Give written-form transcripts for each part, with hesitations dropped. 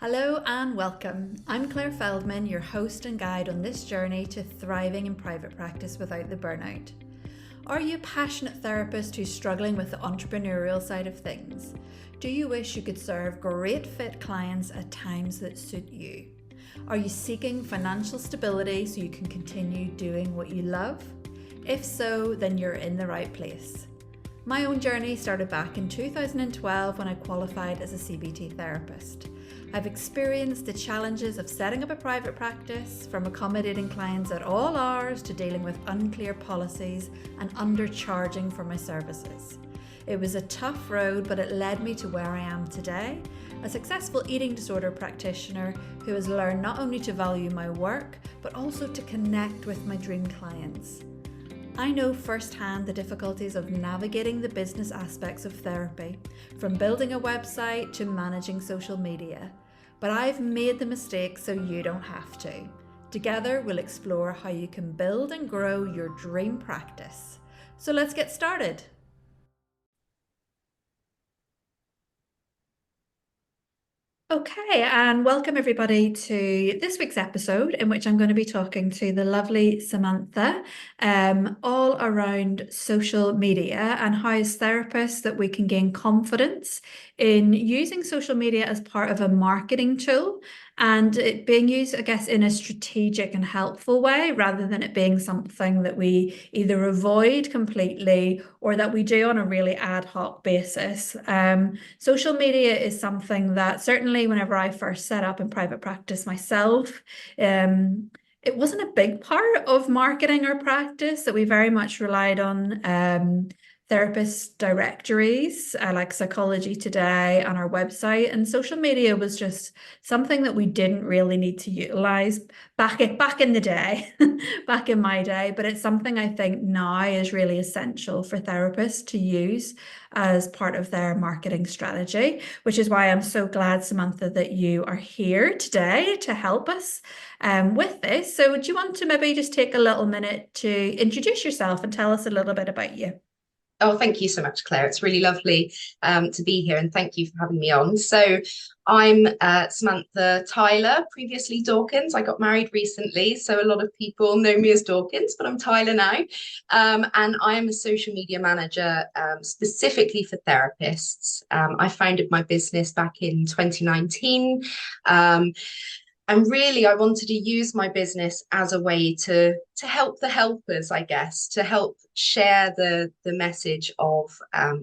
Hello and welcome. I'm Claire Feldman, your host and guide on this journey to thriving in private practice without the burnout. Are you a passionate therapist who's struggling with the entrepreneurial side of things? Do you wish you could serve great fit clients at times that suit you? Are you seeking financial stability so you can continue doing what you love? If so, then you're in the right place. My own journey started back in 2012 when I qualified as a CBT therapist. I've experienced the challenges of setting up a private practice, from accommodating clients at all hours to dealing with unclear policies and undercharging for my services. It was a tough road, but it led me to where I am today, a successful eating disorder practitioner who has learned not only to value my work, but also to connect with my dream clients. I know firsthand the difficulties of navigating the business aspects of therapy, from building a website to managing social media. But I've made the mistake so you don't have to. Together, we'll explore how you can build and grow your dream practice. So let's get started. Okay, and welcome everybody to this week's episode, in which I'm going to be talking to the lovely Samantha all around social media and how, as therapists, that we can gain confidence in using social media as part of a marketing tool, and it being used, I guess, in a strategic and helpful way, rather than it being something that we either avoid completely or that we do on a really ad hoc basis. Social media is something that certainly whenever I first set up in private practice myself, it wasn't a big part of marketing or practice, that we very much relied on therapist directories like Psychology Today on our website, and social media was just something that we didn't really need to utilize back in the day, back in my day. But it's something I think now is really essential for therapists to use as part of their marketing strategy, which is why I'm so glad, Samantha, that you are here today to help us with this. So do you want to maybe just take a little minute to introduce yourself and tell us a little bit about you? Oh, thank you so much, Claire. It's really lovely to be here, and thank you for having me on. So I'm Samantha Tyler, previously Dawkins. I got married recently, so a lot of people know me as Dawkins, but I'm Tyler now. And I am a social media manager specifically for therapists. I founded my business back in 2019. And really, I wanted to use my business as a way to help the helpers, I guess, to help share the message of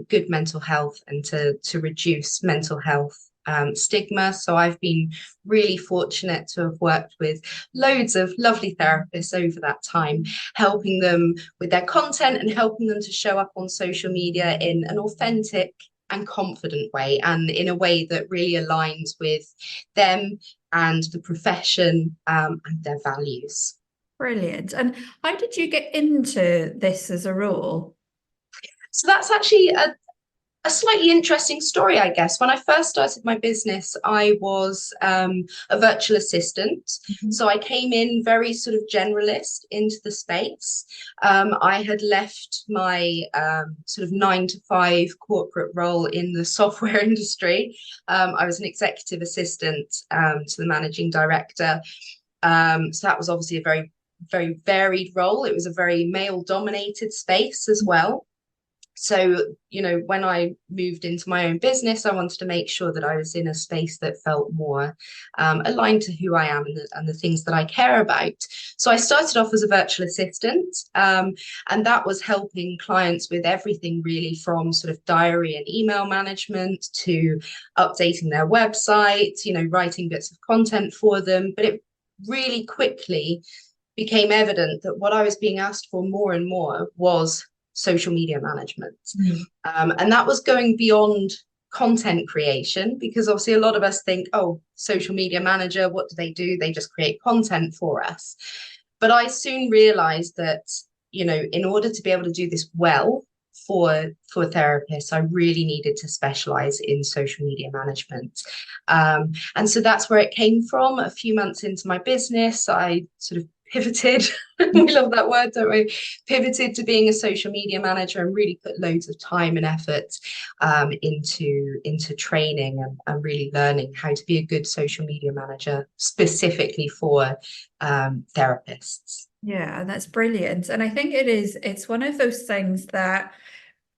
good mental health, and to reduce mental health stigma. So I've been really fortunate to have worked with loads of lovely therapists over that time, helping them with their content and helping them to show up on social media in an authentic and confident way, and in a way that really aligns with them and the profession and their values. Brilliant. And how did you get into this as a role? So that's actually a slightly interesting story, I guess. When I first started my business, I was a virtual assistant. Mhm. So I came in very sort of generalist into the space. I had left my sort of 9 to 5 corporate role in the software industry. I was an executive assistant to the managing director. So that was obviously a very, very varied role. It was a very male dominated space as well. So, when I moved into my own business, I wanted to make sure that I was in a space that felt more aligned to who I am, and the things that I care about. So I started off as a virtual assistant, and that was helping clients with everything really from sort of diary and email management to updating their website, writing bits of content for them. But it really quickly became evident that what I was being asked for more and more was social media management. Mm. And that was going beyond content creation, because obviously a lot of us think, oh, social media manager, what do? They just create content for us. But I soon realized that, in order to be able to do this well for therapists, I really needed to specialize in social media management. And so that's where it came from. A few months into my business, I sort of pivoted. We love that word, don't we? Pivoted to being a social media manager and really put loads of time and effort into training and really learning how to be a good social media manager specifically for therapists. Yeah, that's brilliant. And I think it's one of those things that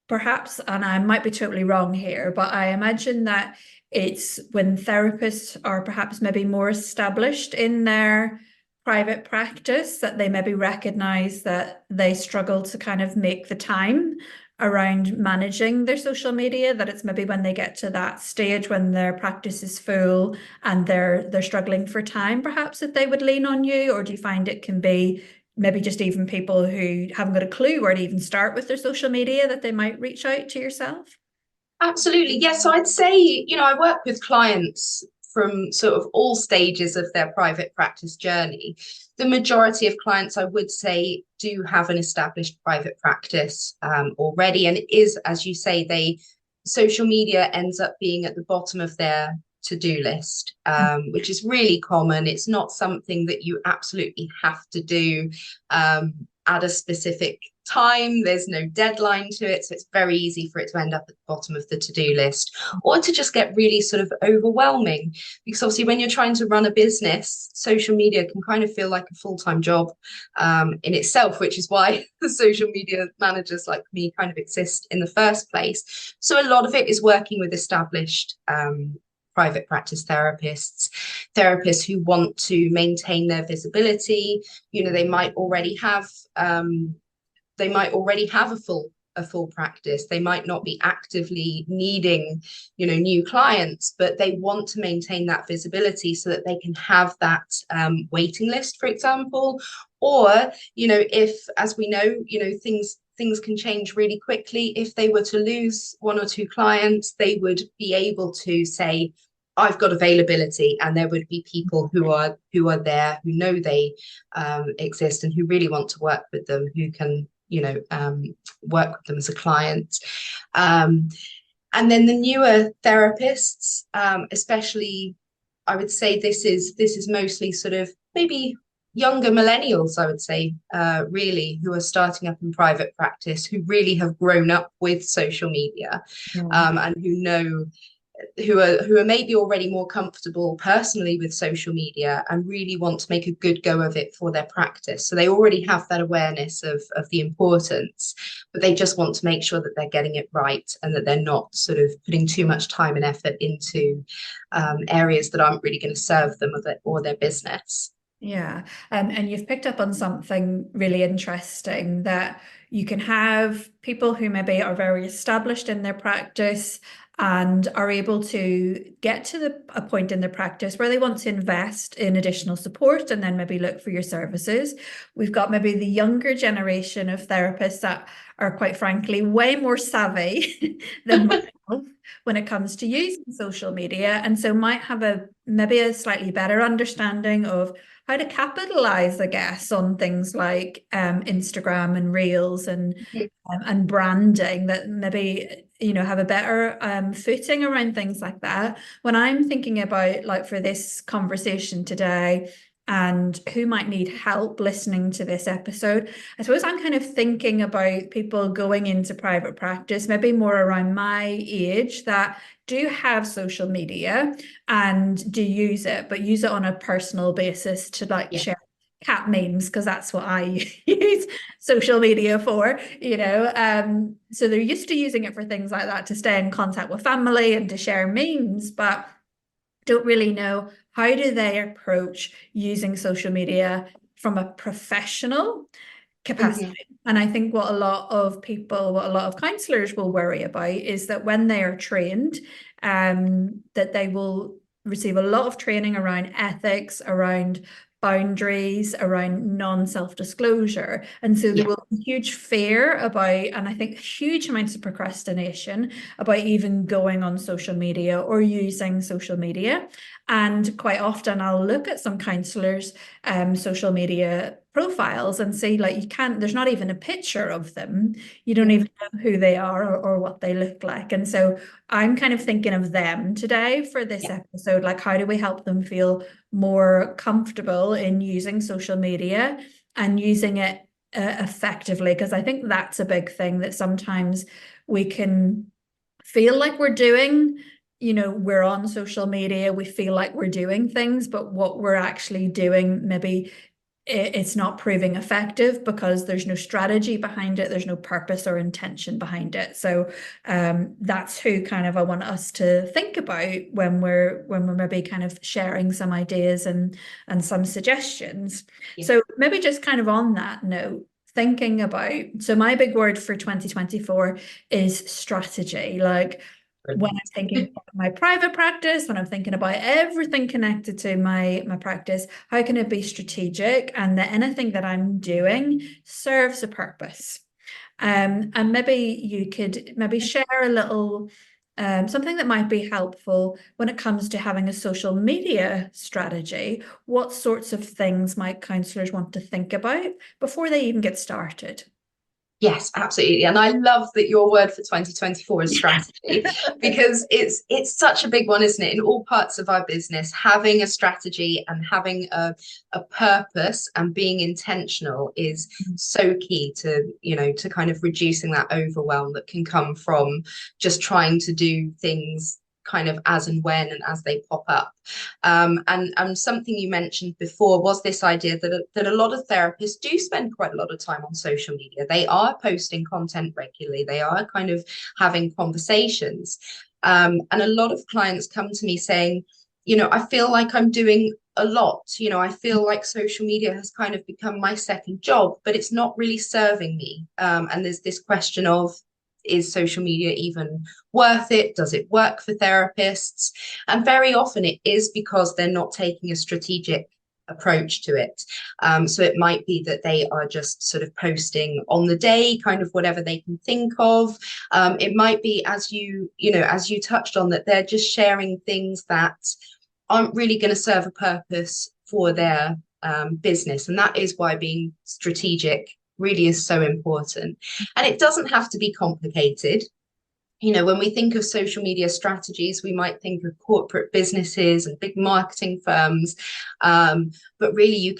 perhaps, and I might be totally wrong here, but I imagine that it's when therapists are perhaps maybe more established in their private practice that they maybe recognize that they struggle to kind of make the time around managing their social media, that it's maybe when they get to that stage when their practice is full and they're struggling for time, perhaps that they would lean on you, or do you find it can be maybe just even people who haven't got a clue where to even start with their social media that they might reach out to yourself? Absolutely. Yes. So I'd say, I work with clients from sort of all stages of their private practice journey. The majority of clients, I would say, do have an established private practice already. And it is, as you say, social media ends up being at the bottom of their to-do list, which is really common. It's not something that you absolutely have to do at a specific time. There's no deadline to it. So it's very easy for it to end up at the bottom of the to-do list or to just get really sort of overwhelming. Because obviously, when you're trying to run a business, social media can kind of feel like a full-time job in itself, which is why the social media managers like me kind of exist in the first place. So a lot of it is working with established private practice therapists who want to maintain their visibility. They might already have a full practice. They might not be actively needing, new clients, but they want to maintain that visibility so that they can have that waiting list, for example. Or, if, as we know, things can change really quickly. If they were to lose one or two clients, they would be able to say, I've got availability, and there would be people who are there, who know they exist and who really want to work with them, who can work with them as a client. And then the newer therapists, especially, I would say this is mostly sort of maybe younger millennials, I would say, really, who are starting up in private practice, who really have grown up with social media, Yeah. and who are maybe already more comfortable personally with social media and really want to make a good go of it for their practice. So they already have that awareness of the importance, but they just want to make sure that they're getting it right and that they're not sort of putting too much time and effort into areas that aren't really going to serve them or their business. Yeah, and you've picked up on something really interesting that you can have people who maybe are very established in their practice and are able to get to a point in their practice where they want to invest in additional support and then maybe look for your services. We've got maybe the younger generation of therapists that are quite frankly way more savvy than myself when it comes to using social media, and so might have maybe a slightly better understanding of how to capitalize, I guess, on things like Instagram and Reels and branding that maybe have a better footing around things like that. When I'm thinking about like for this conversation today and who might need help listening to this episode, I suppose I'm kind of thinking about people going into private practice, maybe more around my age, that do have social media and do use it, but use it on a personal basis to like Yeah. share cat memes, because that's what I use social media for, so they're used to using it for things like that, to stay in contact with family and to share memes, but don't really know how do they approach using social media from a professional capacity. Mm-hmm. And I think what a lot of counselors will worry about is that when they are trained, that they will receive a lot of training around ethics, around boundaries, around non-self-disclosure. And so there Yeah. will be huge fear about, and I think huge amounts of procrastination about even going on social media or using social media. And quite often I'll look at some counselors' social media profiles and see like you can't, there's not even a picture of them. You don't Mm. even know who they are or what they look like. And so I'm kind of thinking of them today for this Yeah. episode. Like, how do we help them feel more comfortable in using social media and using it effectively? Because I think that's a big thing that sometimes we can feel like we're doing, we're on social media, we feel like we're doing things, but what we're actually doing, maybe it's not proving effective because there's no strategy behind it, there's no purpose or intention behind it. So that's who kind of I want us to think about when we're maybe kind of sharing some ideas and some suggestions. Yeah. So maybe just kind of on that note, thinking about, so my big word for 2024 is strategy. Like, when I'm Brilliant. thinking about my private practice, when I'm thinking about everything connected to my practice, how can it be strategic and that anything that I'm doing serves a purpose? And maybe you could maybe share a little something that might be helpful when it comes to having a social media strategy. What sorts of things might counselors want to think about before they even get started? Yes, absolutely. And I love that your word for 2024 is strategy, because it's such a big one, isn't it? In all parts of our business, having a strategy and having a purpose and being intentional is so key to, to kind of reducing that overwhelm that can come from just trying to do things kind of as and when and as they pop up. And something you mentioned before was this idea that a lot of therapists do spend quite a lot of time on social media. They are posting content regularly. They are kind of having conversations. And a lot of clients come to me saying, I feel like I'm doing a lot. I feel like social media has kind of become my second job, but it's not really serving me. And there's this question of, is social media even worth it? Does it work for therapists? And very often it is because they're not taking a strategic approach to it. So it might be that they are just sort of posting on the day, kind of whatever they can think of. It might be, as you touched on, that they're just sharing things that aren't really going to serve a purpose for their business. And that is why being strategic really is so important. And it doesn't have to be complicated. When we think of social media strategies, we might think of corporate businesses and big marketing firms. But really,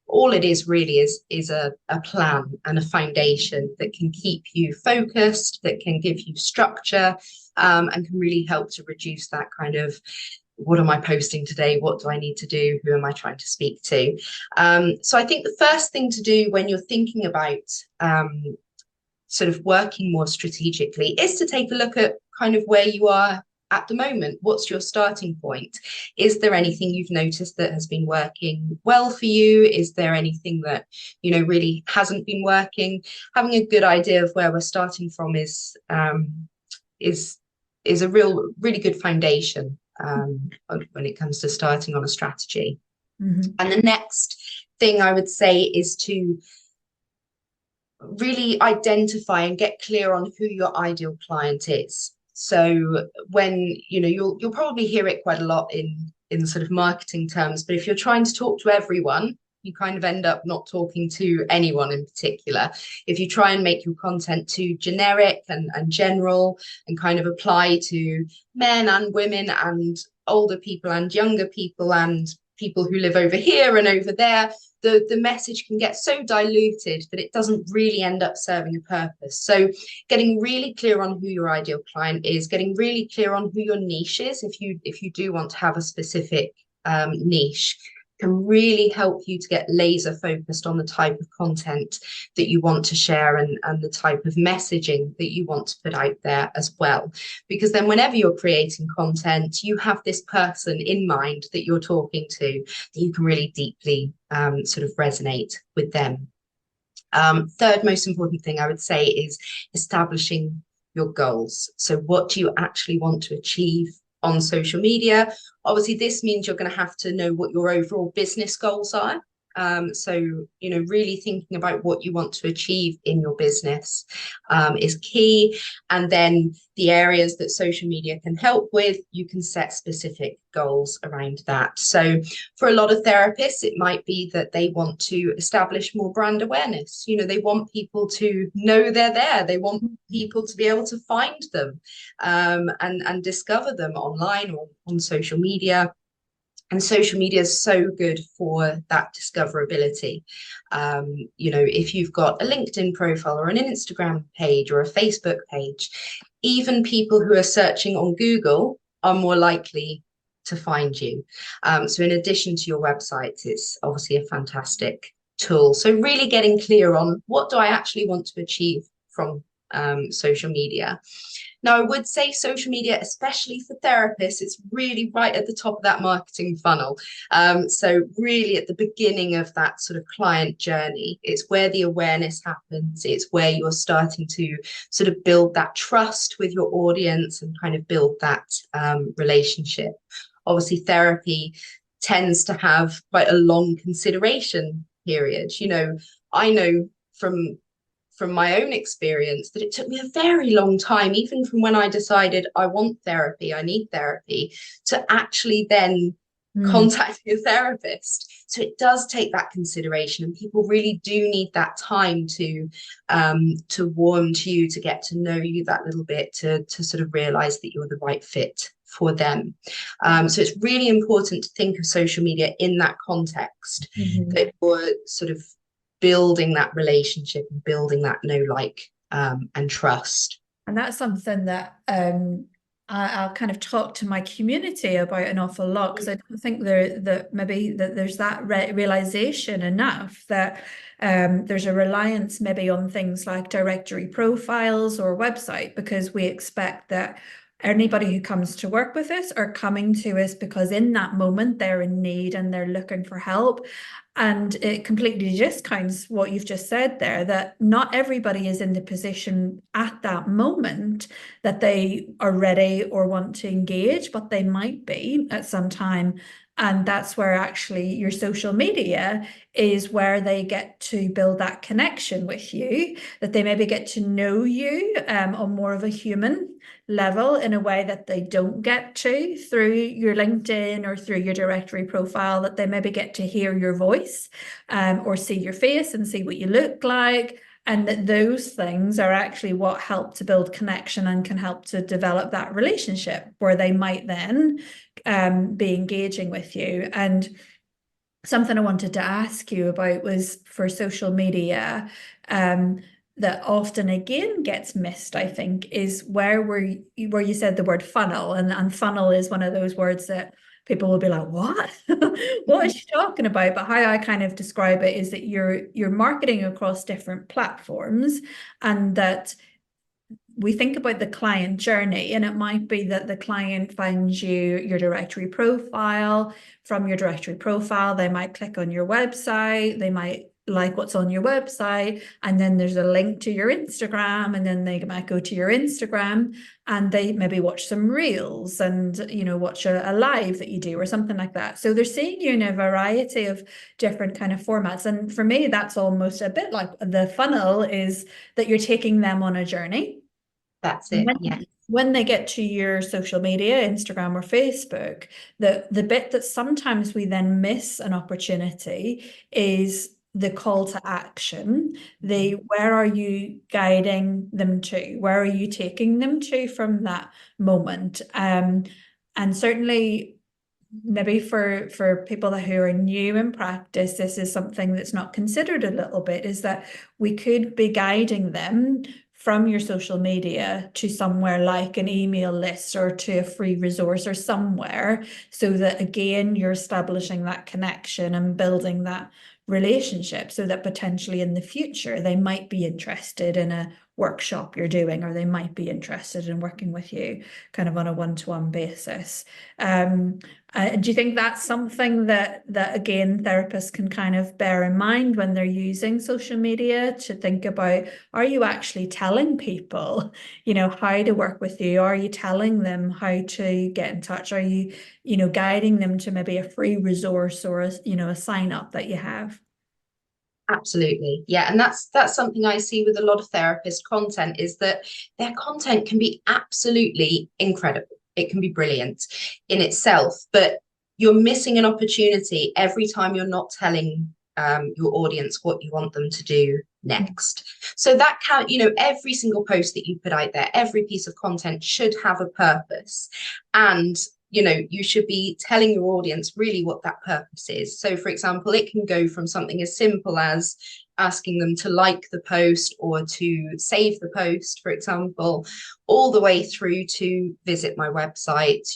all it is really is a plan and a foundation that can keep you focused, that can give you structure, and can really help to reduce that kind of, what am I posting today? What do I need to do? Who am I trying to speak to? So I think the first thing to do when you're thinking about sort of working more strategically is to take a look at kind of where you are at the moment. What's your starting point? Is there anything you've noticed that has been working well for you? Is there anything that, really hasn't been working? Having a good idea of where we're starting from is a really good foundation when it comes to starting on a strategy. Mhm. And the next thing I would say is to really identify and get clear on who your ideal client is. So when, you'll probably hear it quite a lot in sort of marketing terms, but if you're trying to talk to everyone, you kind of end up not talking to anyone in particular. If you try and make your content too generic and general and kind of apply to men and women and older people and younger people and people who live over here and over there, the message can get so diluted that it doesn't really end up serving a purpose. So getting really clear on who your ideal client is, getting really clear on who your niche is, if you do want to have a specific niche, can really help you to get laser focused on the type of content that you want to share and the type of messaging that you want to put out there as well. Because then whenever you're creating content, you have this person in mind that you're talking to, that you can really deeply sort of resonate with them. Third most important thing I would say is establishing your goals. So what do you actually want to achieve on social media? Obviously, this means you're going to have to know what your overall business goals are. So, really thinking about what you want to achieve in your business is key. And then the areas that social media can help with, you can set specific goals around that. So for a lot of therapists, it might be that they want to establish more brand awareness. They want people to know they're there. They want people to be able to find them and discover them online or on social media. And social media is so good for that discoverability. If you've got a LinkedIn profile or an Instagram page or a Facebook page, even people who are searching on Google are more likely to find you. So in addition to your website, it's obviously a fantastic tool. So really getting clear on what do I actually want to achieve from social media. Now, I would say social media, especially for therapists, it's really right at the top of that marketing funnel. So really at the beginning of that sort of client journey, it's where the awareness happens. It's where you're starting to sort of build that trust with your audience and kind of build that relationship. Obviously, therapy tends to have quite a long consideration period. I know from my own experience that it took me a very long time, even from when I decided I want therapy, I need therapy, to actually then Mm. contacting a therapist. So it does take that consideration, and people really do need that time to warm to you, to get to know you that little bit, to sort of realize that you're the right fit for them. So it's really important to think of social media in that context, Mhm. that you're sort of building that relationship and building that know, like, and trust. And that's something that I'll kind of talk to my community about an awful lot, because I don't think that maybe that there's that realization enough that there's a reliance maybe on things like directory profiles or website, because we expect that anybody who comes to work with us are coming to us because in that moment they're in need and they're looking for help. And it completely discounts what you've just said there, that not everybody is in the position at that moment that they are ready or want to engage, but they might be at some time. And that's where actually your social media is where they get to build that connection with you, that they maybe get to know you on more of a human level in a way that they don't get to through your LinkedIn or through your directory profile, that they maybe get to hear your voice or see your face and see what you look like. And that those things are actually what help to build connection and can help to develop that relationship where they might then be engaging with you. And something I wanted to ask you about was for social media, that often again gets missed, I think, is where you said the word funnel, and funnel is one of those words that people will be like, what? What is she talking about? But how I kind of describe it is that you're marketing across different platforms, and that we think about the client journey, and it might be that the client finds your directory profile. From your directory profile, they might click on your website, they might like what's on your website, and then there's a link to your Instagram, and then they might go to your Instagram and they maybe watch some reels and watch a live that you do or something like that. So they're seeing you in a variety of different kind of formats. And for me, that's almost a bit like the funnel, is that you're taking them on a journey. That's it. When, Yeah. when they get to your social media, Instagram or Facebook, the bit that sometimes we then miss an opportunity is the call to action. The where are you guiding them to? Where are you taking them to from that moment? And certainly maybe for people who are new in practice, this is something that's not considered a little bit, is that we could be guiding them from your social media to somewhere like an email list or to a free resource or somewhere, so that again you're establishing that connection and building that relationship, so that potentially in the future they might be interested in a workshop you're doing, or they might be interested in working with you kind of on a one-to-one basis. Um, do you think that's something that again therapists can kind of bear in mind when they're using social media, to think about, are you actually telling people, how to work with you? Are you telling them how to get in touch? Are you, guiding them to maybe a free resource, or a sign up that you have? Absolutely. Yeah. And that's something I see with a lot of therapist content, is that their content can be absolutely incredible. It can be brilliant in itself, but you're missing an opportunity every time you're not telling your audience what you want them to do next. So that can, every single post that you put out there, every piece of content should have a purpose. And you should be telling your audience really what that purpose is. So, for example, it can go from something as simple as asking them to like the post or to save the post, for example, all the way through to visit my website,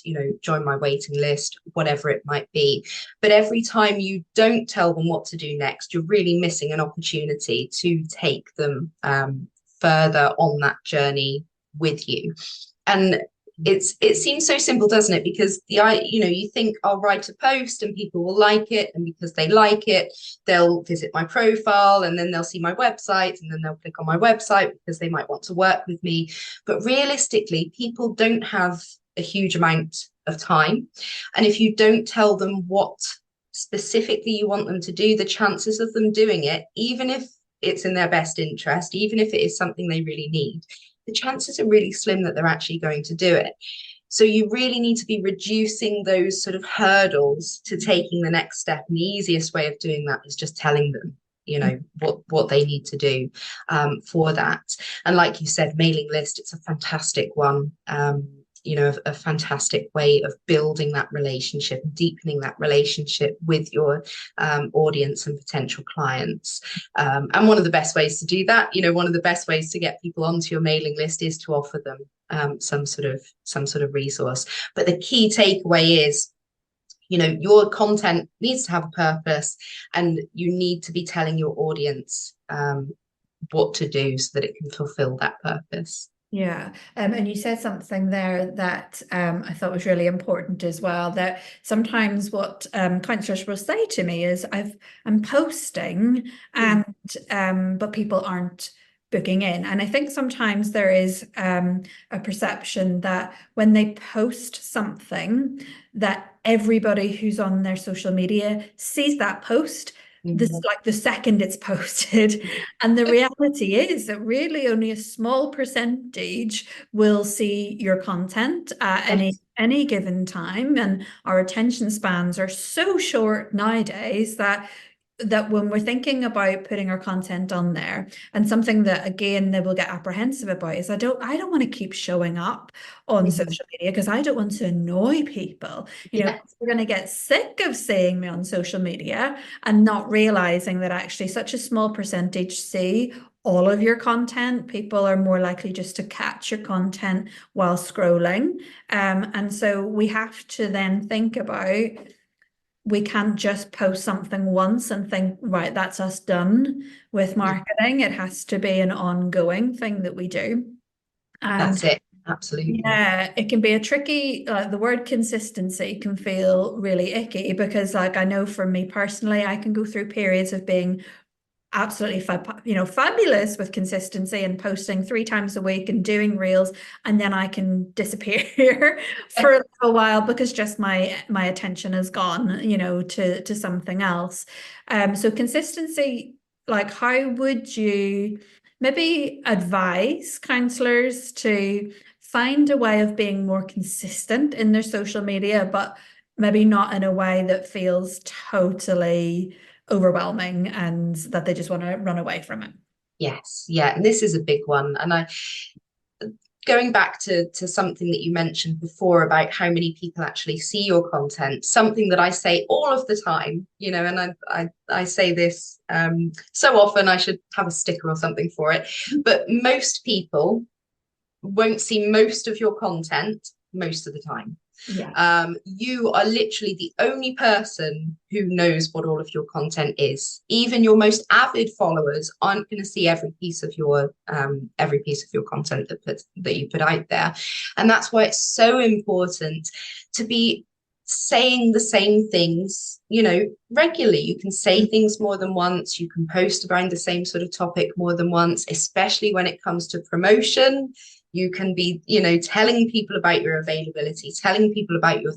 join my waiting list, whatever it might be. But every time you don't tell them what to do next, you're really missing an opportunity to take them further on that journey with you. And it seems so simple, doesn't it? Because you think I'll write a post and people will like it, and because they like it, they'll visit my profile, and then they'll see my website, and then they'll click on my website because they might want to work with me. But realistically, people don't have a huge amount of time, and if you don't tell them what specifically you want them to do, the chances of them doing it, even if it's in their best interest, even if it is something they really need, the chances are really slim that they're actually going to do it. So you really need to be reducing those sort of hurdles to taking the next step. And the easiest way of doing that is just telling them, what they need to do for that. And like you said, mailing list, it's a fantastic one. A fantastic way of building that relationship, deepening that relationship with your audience and potential clients. And one of the best ways to do that, one of the best ways to get people onto your mailing list is to offer them some sort of resource. But the key takeaway is, your content needs to have a purpose, and you need to be telling your audience what to do so that it can fulfill that purpose. Yeah. And you said something there that I thought was really important as well, that sometimes what counselors will say to me is, I'm posting, and but people aren't booking in. And I think sometimes there is a perception that when they post something, that everybody who's on their social media sees that post this, like the second it's posted. And the reality is that really only a small percentage will see your content at any given time. And our attention spans are so short nowadays that when we're thinking about putting our content on there, and something that again they will get apprehensive about is, I don't want to keep showing up on social media because I don't want to annoy people. Yeah. We're going to get sick of seeing me on social media, and not realizing that actually such a small percentage see all of your content. People are more likely just to catch your content while scrolling. And so we have to then think about, we can't just post something once and think, right, that's us done with marketing. It has to be an ongoing thing that we do. And That's it. Absolutely. yeah, it can be a tricky, the word consistency can feel really icky, because like I know for me personally, I can go through periods of being absolutely fabulous with consistency and posting 3 times a week and doing reels, and then I can disappear for a little while because just my attention has gone to something else. So consistency, like how would you maybe advise counselors to find a way of being more consistent in their social media, but maybe not in a way that feels totally overwhelming and that they just want to run away from it? Yes, yeah, and this is a big one. And going back to something that you mentioned before about how many people actually see your content, something that I say all of the time, and I say this so often, I should have a sticker or something for it, but most people won't see most of your content most of the time. Yeah. You are literally the only person who knows what all of your content is. Even your most avid followers aren't going to see every piece of your content that you put out there. And that's why it's so important to be saying the same things, regularly. You can say things more than once. You can post around the same sort of topic more than once, especially when it comes to promotion. You can be, telling people about your availability, telling people about your,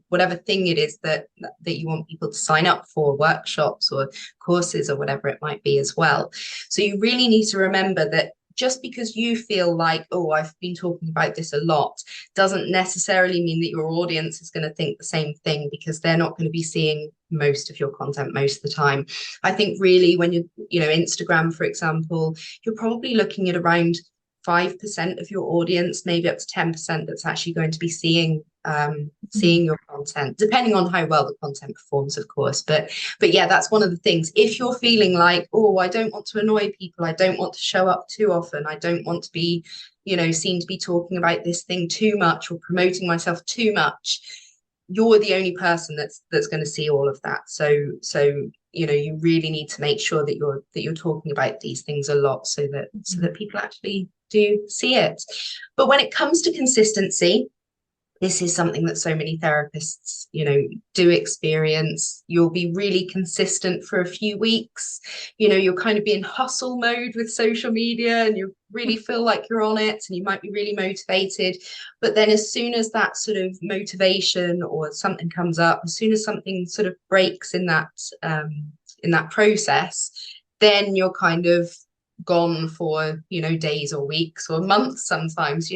whatever thing it is that you want people to sign up for, workshops or courses or whatever it might be as well. So you really need to remember that just because you feel like, oh, I've been talking about this a lot, doesn't necessarily mean that your audience is going to think the same thing, because they're not going to be seeing most of your content most of the time. I think really when Instagram, for example, you're probably looking at around 5% of your audience, maybe up to 10%, that's actually going to be seeing your content, depending on how well the content performs, of course. But yeah, that's one of the things. If you're feeling like, oh, I don't want to annoy people, I don't want to show up too often, I don't want to be, seen to be talking about this thing too much or promoting myself too much, you're the only person that's going to see all of that. So you really need to make sure that you're talking about these things a lot, so that people actually do see it. But when it comes to consistency, this is something that so many therapists, do experience. You'll be really consistent for a few weeks. You'll kind of be in hustle mode with social media, and you really feel like you're on it, and you might be really motivated. But then as soon as that sort of motivation or something comes up, as soon as something sort of breaks in that process, then you're kind of gone for, days or weeks or months sometimes.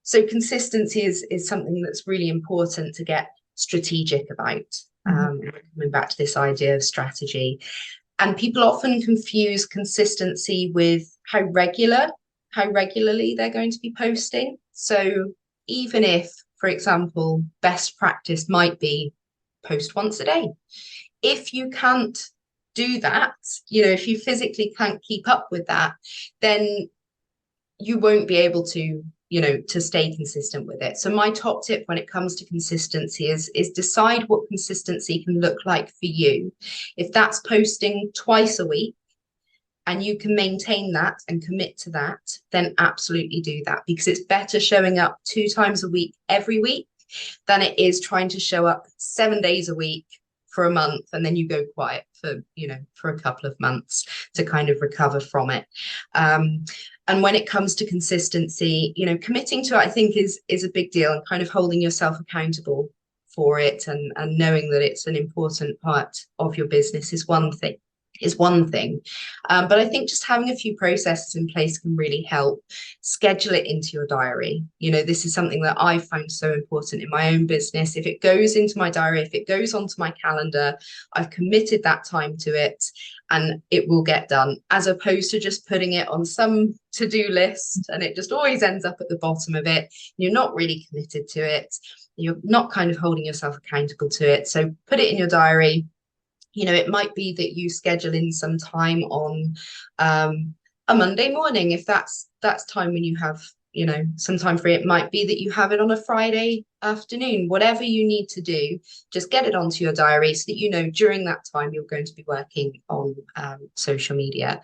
So consistency is something that's really important to get strategic about. Coming back to this idea of strategy. And people often confuse consistency with how regularly they're going to be posting. So even if, for example, best practice might be post once a day, if you can't do that, if you physically can't keep up with that, then you won't be able to stay consistent with it. So my top tip when it comes to consistency is decide what consistency can look like for you. If that's posting twice a week and you can maintain that and commit to that, then absolutely do that, because it's better showing up 2 times a week every week than it is trying to show up 7 days a week for a month and then you go quiet for a couple of months to kind of recover from it. And when it comes to consistency, committing to it, I think is a big deal, and kind of holding yourself accountable for it, and knowing that it's an important part of your business is one thing. But I think just having a few processes in place can really help. Schedule it into your diary. This is something that I found so important in my own business. If it goes into my diary, if it goes onto my calendar, I've committed that time to it and it will get done, as opposed to just putting it on some to-do list and it just always ends up at the bottom of it. You're not really committed to it. You're not kind of holding yourself accountable to it. So put it in your diary. It might be that you schedule in some time on a Monday morning, if that's time when you have, some time free. It might be that you have it on a Friday afternoon. Whatever you need to do, just get it onto your diary so that during that time you're going to be working on social media.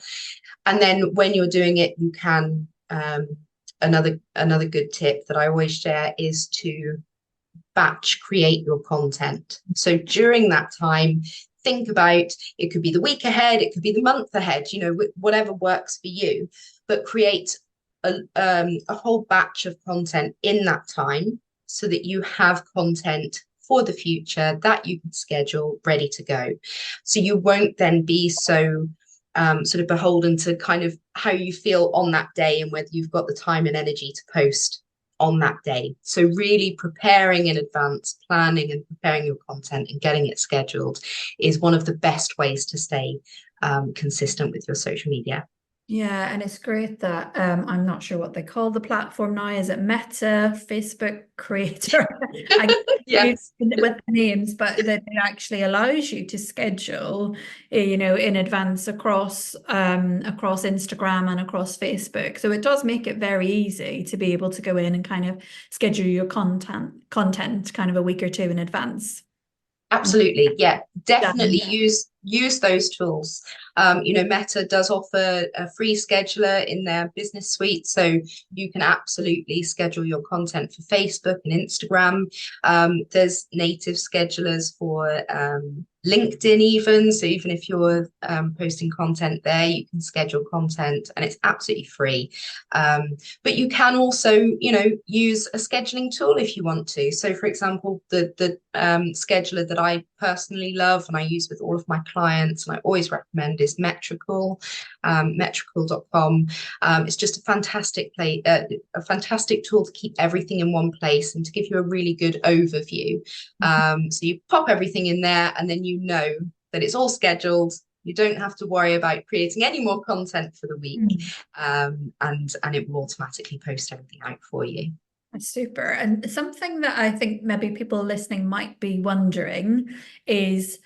And then when you're doing it, you can another good tip that I always share is to batch create your content. So during that time, think about, it could be the week ahead, it could be the month ahead, whatever works for you, but create a whole batch of content in that time so that you have content for the future that you can schedule ready to go. So you won't then be so sort of beholden to kind of how you feel on that day and whether you've got the time and energy to post on that day. So really preparing in advance, planning and preparing your content and getting it scheduled is one of the best ways to stay consistent with your social media. Yeah, and it's great that I'm not sure what they call the platform now. Is it Meta, Facebook Creator? I get confused Yes. with the names, but that it actually allows you to schedule, in advance across Instagram and across Facebook. So it does make it very easy to be able to go in and kind of schedule your content kind of a week or two in advance. Absolutely. Yeah, definitely Done. use those tools. Meta does offer a free scheduler in their business suite, so you can absolutely schedule your content for Facebook and Instagram. There's native schedulers for LinkedIn even. So even if you're posting content there, you can schedule content and it's absolutely free. But you can also, use a scheduling tool if you want to. So for example, the scheduler that I personally love and I use with all of my clients and I always recommend is Metrical, metrical.com. It's just a fantastic tool to keep everything in one place and to give you a really good overview. So you pop everything in there and then you know that it's all scheduled. You don't have to worry about creating any more content for the week, Mm. and it will automatically post everything out for you. That's super. And something that I think maybe people listening might be wondering is,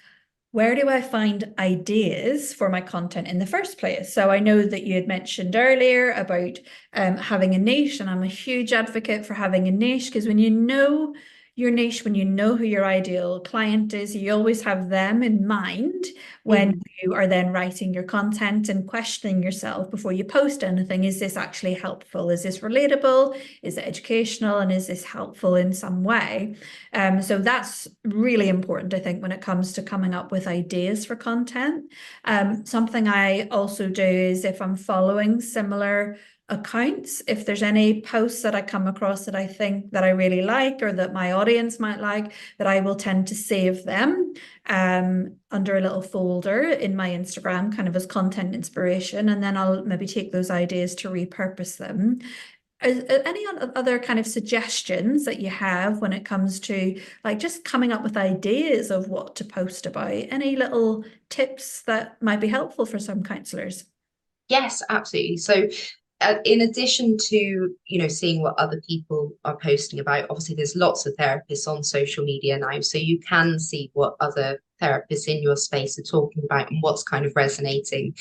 where do I find ideas for my content in the first place? So I know that you had mentioned earlier about having a niche, and I'm a huge advocate for having a niche because when you know your niche, when you know who your ideal client is, you always have them in mind when Mm. you are then writing your content and questioning yourself before you post anything. Is this actually helpful? Is this relatable? Is it educational? And is this helpful in some way? So that's really important, I think, when it comes to coming up with ideas for content. Something I also do is if I'm following similar accounts, if there's any posts that I come across that I think that I really like or that my audience might like, that I will tend to save them under a little folder in my Instagram, kind of as content inspiration, and then I'll maybe take those ideas to repurpose them. Any other kind of suggestions that you have when it comes to like just coming up with ideas of what to post about? Any little tips that might be helpful for some counselors? Yes, absolutely. So, in addition to seeing what other people are posting about, obviously there's lots of therapists on social media now, so you can see what other therapists in your space are talking about and what's kind of resonating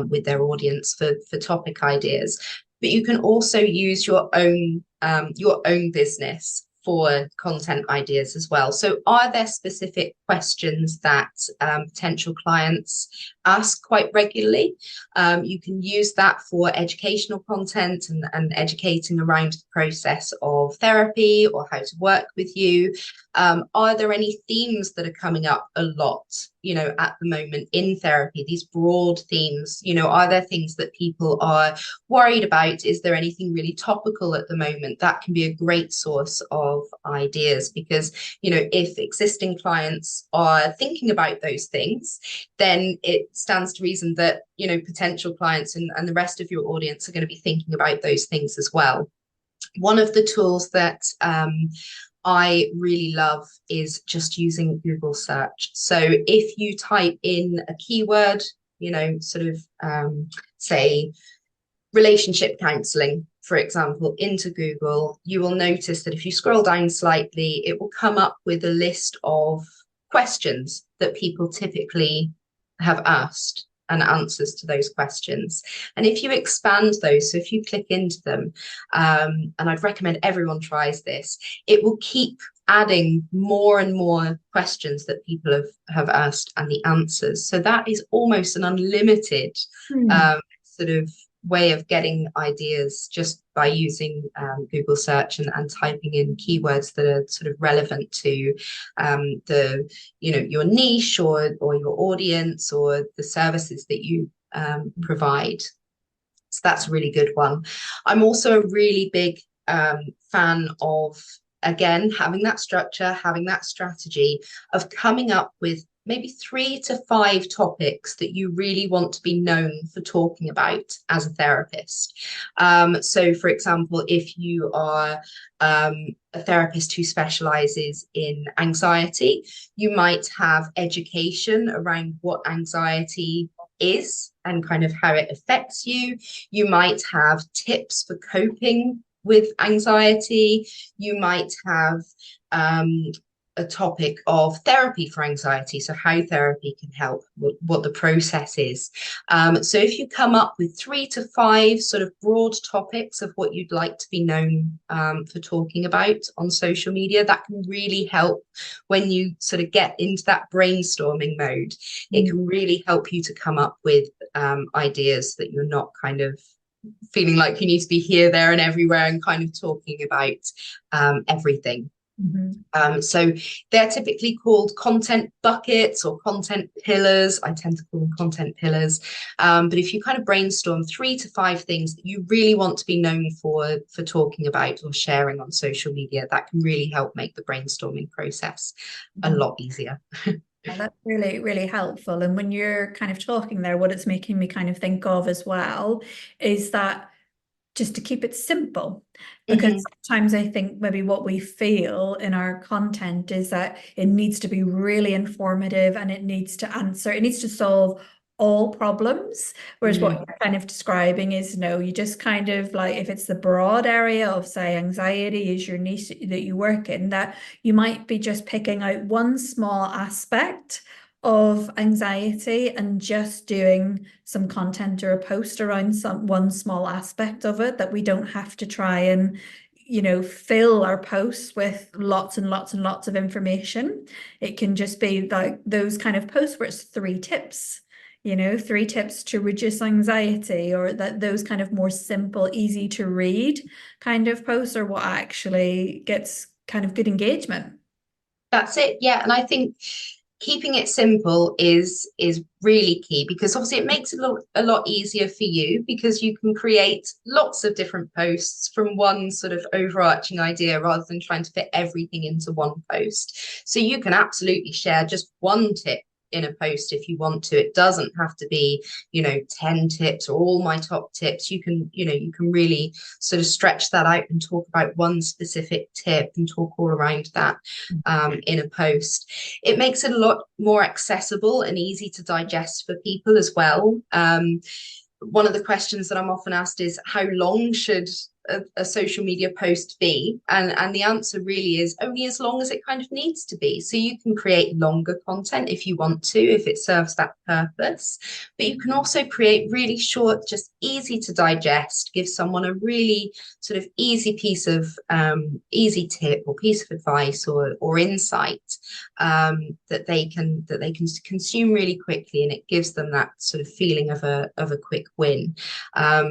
with their audience for topic ideas. But you can also use your own business for content ideas as well. So, are there specific questions that potential clients ask quite regularly? You can use that for educational content and educating around the process of therapy or how to work with you. Are there any themes that are coming up a lot, at the moment in therapy, these broad themes? Are there things that people are worried about? Is there anything really topical at the moment? That can be a great source of ideas because, if existing clients are thinking about those things, then it stands to reason that, potential clients and the rest of your audience are going to be thinking about those things as well. One of the tools that I really love is just using Google search. So if you type in a keyword, sort of say relationship counseling, for example, into Google, you will notice that if you scroll down slightly, it will come up with a list of questions that people typically have asked and answers to those questions. And if you expand those, so if you click into them, and I'd recommend everyone tries this, it will keep adding more and more questions that people have asked and the answers. So that is almost an unlimited Hmm. sort of way of getting ideas just by using Google search and typing in keywords that are sort of relevant to the your niche or your audience or the services that you provide. So that's a really good one. I'm also a really big fan of, again, having that structure, having that strategy of coming up with maybe 3 to 5 topics that you really want to be known for talking about as a therapist. So, for example, if you are a therapist who specializes in anxiety, you might have education around what anxiety is and kind of how it affects you. You might have tips for coping with anxiety. You might have a topic of therapy for anxiety, so how therapy can help, what the process is. So if you come up with 3 to 5 sort of broad topics of what you'd like to be known for talking about on social media, that can really help when you sort of get into that brainstorming mode. It can really help you to come up with ideas that you're not kind of feeling like you need to be here, there, and everywhere and kind of talking about everything. Mm-hmm. So they're typically called content buckets or content pillars. I tend to call them content pillars. But if you kind of brainstorm 3 to 5 things that you really want to be known for talking about or sharing on social media, that can really help make the brainstorming process a lot easier. Yeah, that's really, really helpful. And when you're kind of talking there, what it's making me kind of think of as well is that just to keep it simple. Because Mhm. sometimes I think maybe what we feel in our content is that it needs to be really informative and it needs to answer, it needs to solve all problems. Whereas what Mhm. you're kind of describing is no, you just kind of like, if it's the broad area of, say, anxiety is your niche that you work in, that you might be just picking out one small aspect of anxiety and just doing some content or a post around some one small aspect of it, that we don't have to try and fill our posts with lots and lots and lots of information. It can just be like those kind of posts where it's 3 tips, 3 tips to reduce anxiety, or that those kind of more simple, easy to read kind of posts are what actually gets kind of good engagement. That's it. Yeah. And I think keeping it simple is really key, because obviously it makes it a lot easier for you, because you can create lots of different posts from one sort of overarching idea rather than trying to fit everything into one post. So you can absolutely share just one tip in a post if you want to. It doesn't have to be 10 tips or all my top tips. You can really sort of stretch that out and talk about one specific tip and talk all around that in a post. It makes it a lot more accessible and easy to digest for people as well. One of the questions that I'm often asked is, how long should a social media post be? And the answer really is only as long as it kind of needs to be. So you can create longer content if you want to, if it serves that purpose. But you can also create really short, just easy to digest, give someone a really sort of easy piece of easy tip or piece of advice or insight that they can consume really quickly, and it gives them that sort of feeling of a quick win.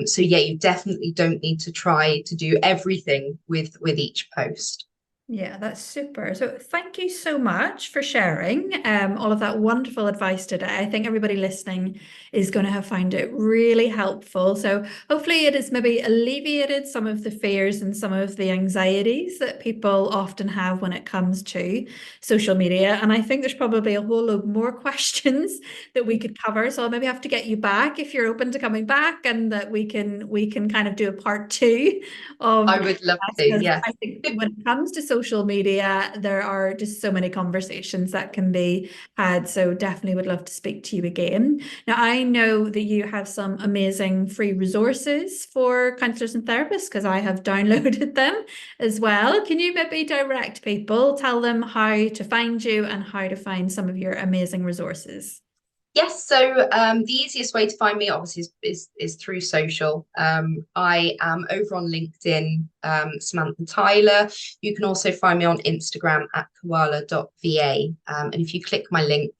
So yeah, you definitely don't need to try to do everything with each post. Yeah, that's super. So thank you so much for sharing all of that wonderful advice today. I think everybody listening is going to have found it really helpful. So hopefully it has maybe alleviated some of the fears and some of the anxieties that people often have when it comes to social media. And I think there's probably a whole load more questions that we could cover. So I'll maybe have to get you back if you're open to coming back, and that we can kind of do a part 2 of I would love to, because yes. I think when it comes to social media, there are just so many conversations that can be had. So definitely would love to speak to you again. Now, I know that you have some amazing free resources for counselors and therapists because I have downloaded them as well. Can you maybe direct people, tell them how to find you and how to find some of your amazing resources? Yes, so the easiest way to find me obviously is through social. I am over on LinkedIn, Samantha Tyler. You can also find me on Instagram at koala.va. And if you click my link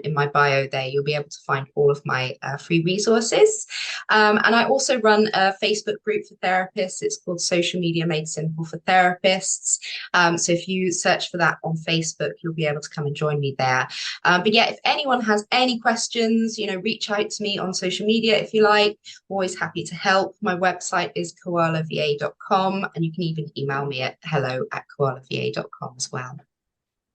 in my bio there, you'll be able to find all of my free resources. And I also run a Facebook group for therapists. It's called Social Media Made Simple for Therapists. So if you search for that on Facebook, you'll be able to come and join me there. But yeah, if anyone has any questions, reach out to me on social media if you like. I'm always happy to help. My website is koalava.com, and you can even email me at hello@koalava.com as well.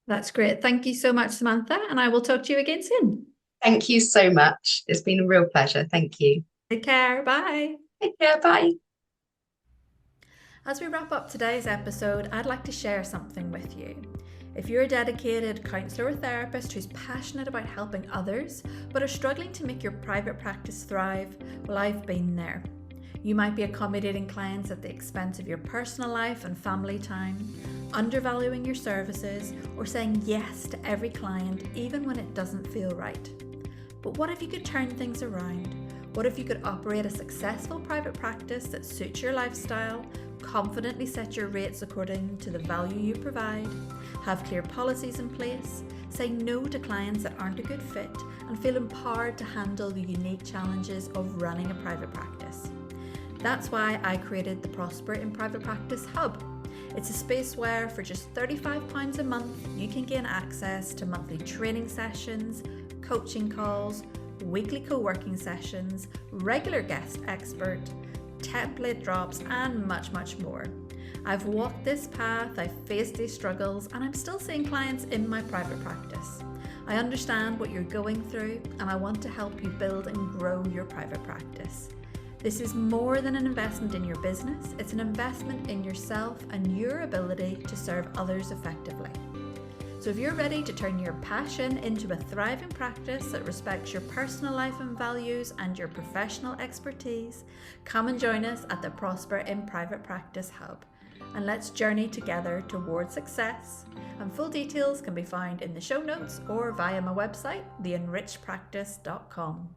That's great. Thank you so much, Samantha, and I will talk to you again soon. Thank you so much. It's been a real pleasure. Thank you. Take care. Bye. Take care. Bye. As we wrap up today's episode, I'd like to share something with you. If you're a dedicated counsellor or therapist who's passionate about helping others but are struggling to make your private practice thrive, well, I've been there. You might be accommodating clients at the expense of your personal life and family time, undervaluing your services, or saying yes to every client even when it doesn't feel right. But what if you could turn things around? What if you could operate a successful private practice that suits your lifestyle, confidently set your rates according to the value you provide, have clear policies in place, say no to clients that aren't a good fit, and feel empowered to handle the unique challenges of running a private practice? That's why I created the Prosper in Private Practice Hub. It's a space where for just £35 a month, you can gain access to monthly training sessions, coaching calls, weekly co-working sessions, regular guest expert, template drops, and much, much more. I've walked this path, I've faced these struggles, and I'm still seeing clients in my private practice. I understand what you're going through, and I want to help you build and grow your private practice. This is more than an investment in your business, it's an investment in yourself and your ability to serve others effectively. So if you're ready to turn your passion into a thriving practice that respects your personal life and values and your professional expertise, come and join us at the Prosper in Private Practice Hub. And let's journey together towards success. And full details can be found in the show notes or via my website, theenrichedpractice.com.